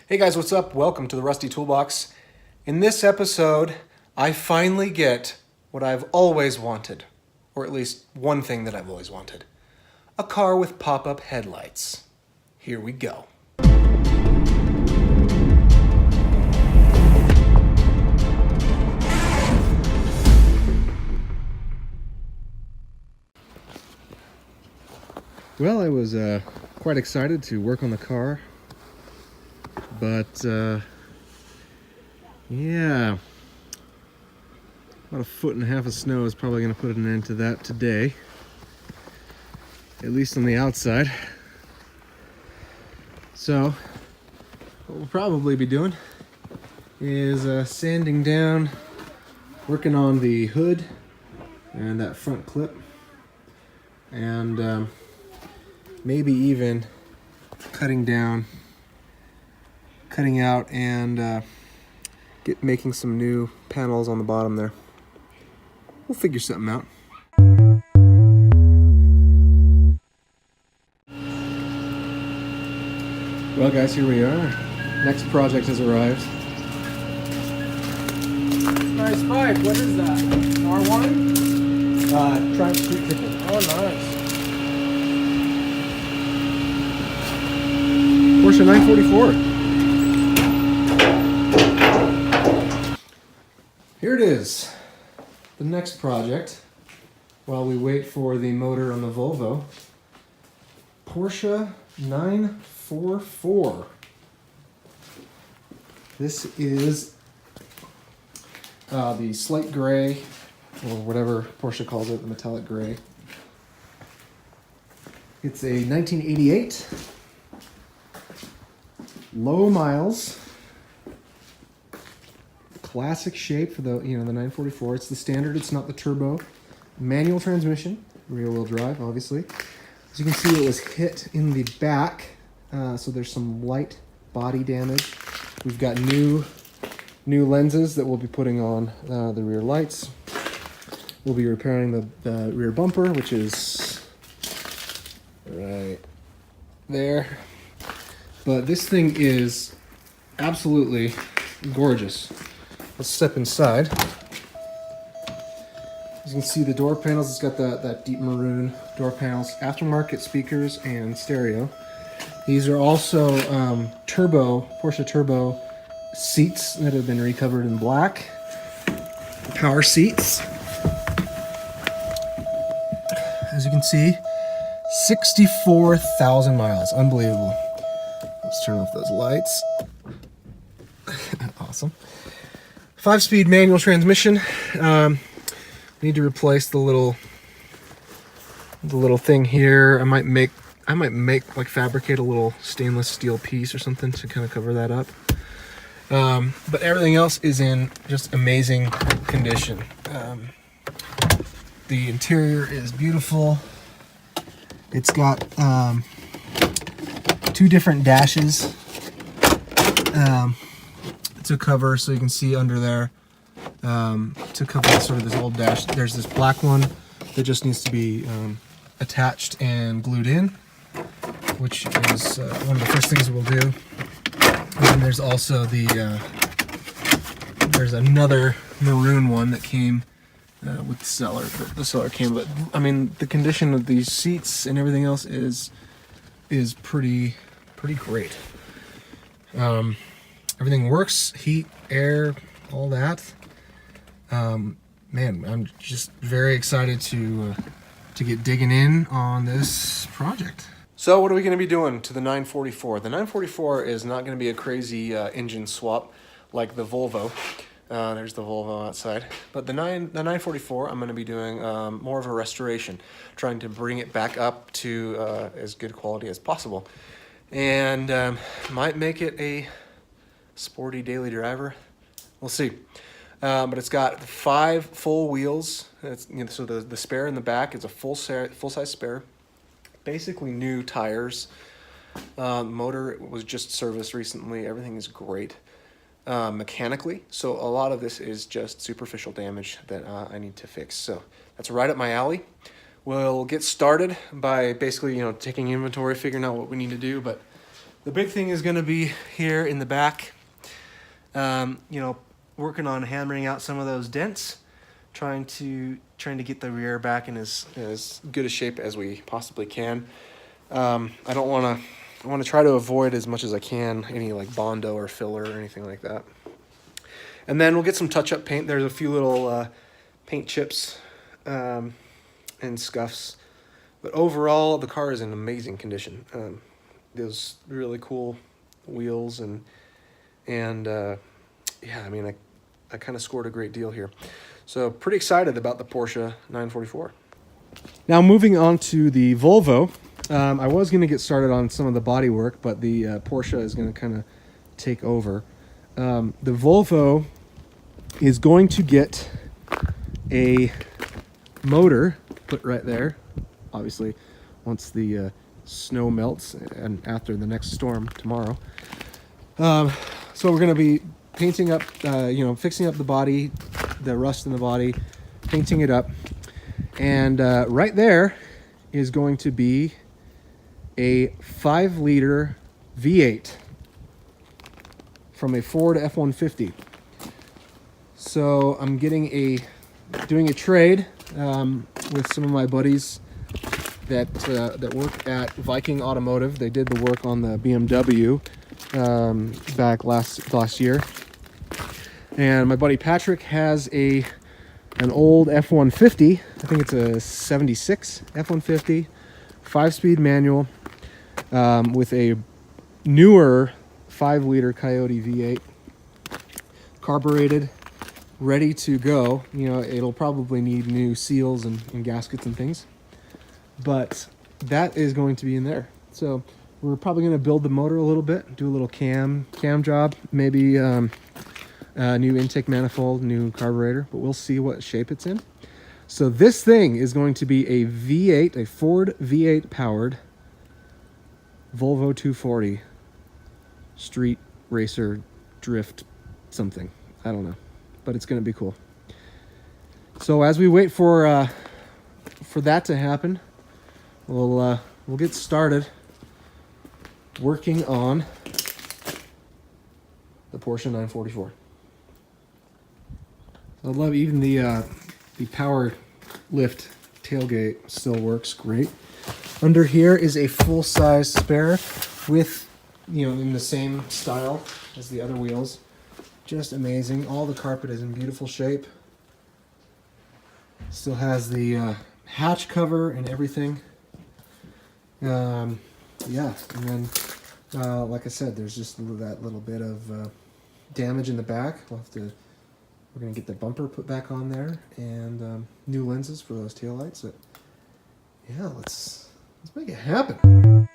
Hey guys, what's up? Welcome to the Rusty Toolbox. In this episode, I finally get what I've always wanted, or at least one thing that I've always wanted. A car with pop-up headlights. Here we go. Well, I was quite excited to work on the car, but yeah, about 1.5 feet of snow is probably going to put an end to that today, at least on the outside. So what we'll probably be doing is sanding down, working on the hood and that front clip, and maybe even cutting out and making some new panels on the bottom there. We'll figure something out. Well guys, here we are. Next project has arrived. Nice bike. What is that? R1? Triumph Street Triple. Oh, nice. Porsche 944. Here it is. The next project, while we wait for the motor on the Volvo. Porsche 944. This is the slate gray, or whatever Porsche calls it, the metallic gray. It's a 1988. Low miles, classic shape for the 944. It's the standard. It's not the turbo. Manual transmission, rear wheel drive, obviously. As you can see, it was hit in the back, so there's some light body damage. We've got new lenses that we'll be putting on the rear lights. We'll be repairing the rear bumper, which is right there. But this thing is absolutely gorgeous. Let's step inside. As you can see, the door panels, it's got that deep maroon door panels, aftermarket speakers and stereo. These are also Porsche Turbo seats that have been recovered in black. Power seats. As you can see, 64,000 miles. Unbelievable. Let's turn off those lights. Awesome. 5-speed manual transmission. Need to replace the little thing here. I might fabricate a little stainless steel piece or something to kind of cover that up. But everything else is in just amazing condition. The interior is beautiful. It's got 2 different dashes to cover, so you can see under there, to cover sort of this old dash. There's this black one that just needs to be attached and glued in, which is one of the first things we'll do. And then there's also there's another maroon one that came with the seller. The seller came, but I mean, the condition of these seats and everything else is pretty great. Everything works, heat, air, all that. Man, I'm just very excited to get digging in on this project. So what are we going to be doing to the 944? The 944 is not going to be a crazy engine swap like the Volvo. There's the Volvo outside. But the 944, I'm going to be doing more of a restoration, trying to bring it back up to as good quality as possible. And might make it a sporty daily driver. We'll see. But it's got 5 full wheels. So the spare in the back is a full-size spare. Basically new tires. Motor was just serviced recently. Everything is great mechanically. So a lot of this is just superficial damage that I need to fix. So that's right up my alley. We'll get started by basically taking inventory, figuring out what we need to do. But The big thing is going to be here in the back, working on hammering out some of those dents, trying to get the rear back in as good a shape as we possibly can. I want to try to avoid as much as I can any like Bondo or filler or anything like that. And then we'll get some touch-up paint. There's a few little paint chips and scuffs, but overall the car is in amazing condition. Those really cool wheels and yeah, I mean I kind of scored a great deal here. So pretty excited about the Porsche 944. Now moving on to the Volvo. I was going to get started on some of the body work, but the Porsche is going to kind of take over. The Volvo is going to get a motor put right there, obviously once the snow melts and after the next storm tomorrow. So we're going to be painting up, fixing up the body, the rust in the body, painting it up. And right there is going to be a 5-liter V8 from a Ford F-150. So I'm doing a trade with some of my buddies that work at Viking Automotive. They did the work on the BMW back last year. And my buddy Patrick has an old F-150. I think it's a 76 F-150, 5-speed manual with a newer 5-liter Coyote V8, carbureted, ready to go. It'll probably need new seals and gaskets and things, but that is going to be in there. So we're probably going to build the motor a little bit, do a little cam job, maybe new intake manifold, new carburetor, but we'll see what shape it's in. So this thing is going to be a V8, a Ford V8 powered Volvo 240 street racer drift something. I don't know, but it's going to be cool. So as we wait for that to happen, we'll get started working on the Porsche 944. I love even the power lift tailgate still works great. Under here is a full-size spare with, in the same style as the other wheels. Just amazing. All the carpet is in beautiful shape. Still has the hatch cover and everything. Yeah, and then like I said, there's just that little bit of damage in the back. We're going to get the bumper put back on there and new lenses for those taillights. Yeah, let's make it happen.